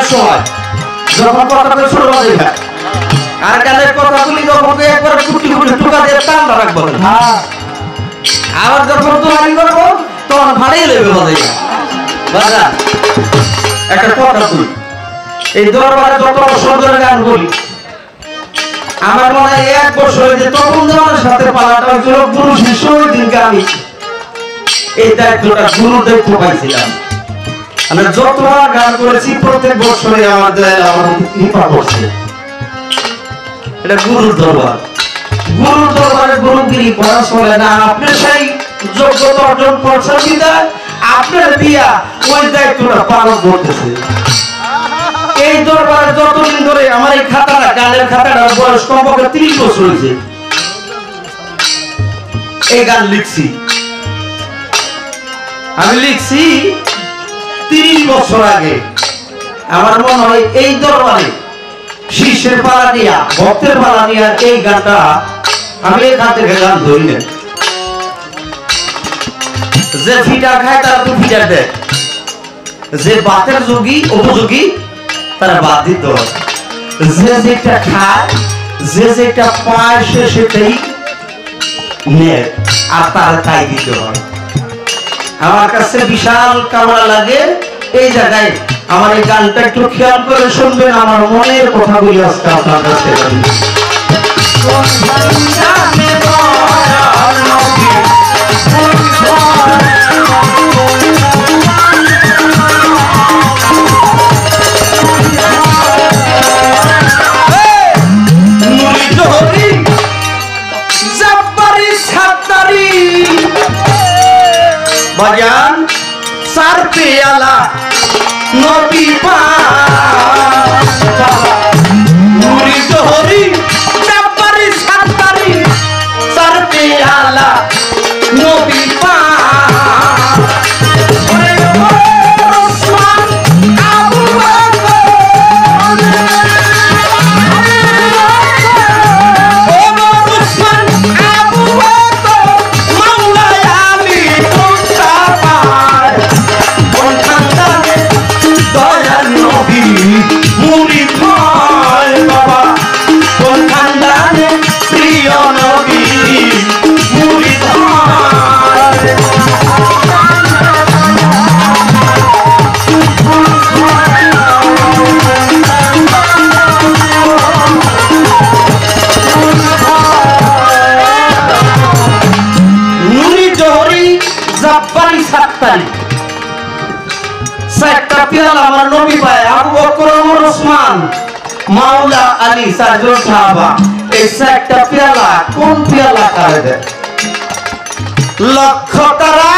গানের সময় যখন কথাটা শুরু হয়ে যায় আর গানের কথাগুলি যখন একবার কুটি কুটি টুকা দিয়ে টান রাখবো আবার যখন তৈরি করবো তখন ভালোই লেগে বলে বাজা একটা কথা তুই এই দরবারে যত সুন্দর গান বলি আমার মনে হয় 1 বছর যে তখন জনের সাথে পালাটা হয়েছিল গুরু শিষ্য ওই দিনকে আমি এই দায়িত্বটা গুরুর দায়িত্ব পাইছিলাম আমি যতবার গান করেছি প্রত্যেক বছরে আমাদের আমার কৃপা করছে এটা গুরুর দরবারে গুরুগিরি করা চলে না আপনি সেই যোগ্যতা অর্জন করছেন বিদায় আপনার দিয়া ওই দায়িত্বটা পালন করতেছে এই দরবারে যতদিন ধরে আমার এই খাতাটা গানের খাতাটার বয়স কমপক্ষে 30 বছর হয়েছে এই গান লিখছি আমি লিখছি 30 বছর আগে আমার মনে হয় এই দরবারে শিষ্যের পালা নিয়া ভক্তের পালা নিয়া এই গানটা আমি এখান থেকে গান ধরি না যে ফিটা খায় তারা তো ফিটা দেয় যে বাতের যোগী উপযোগী তারা বাদ দিতে হয় যে যেটা খায় যে যেটা পায় সে সেটাই নেয় আর তার তাই দিতে হয় আমার কাছে বিশাল কামড়া লাগে এই জায়গায় আমার এই গানটা একটু খেয়াল করে শুনবেন আমার মনের কথাগুলি আজকে আপনার কাছে भजन सर पे आला नबी मुरी दोहरी जब्बारी सत्तारी सर पे आला नबी মাওলা আলী সাজর সাহাবা ऐसा একটা পেয়ালা কোন পেয়ালা করে দেয় লক্ষ তারা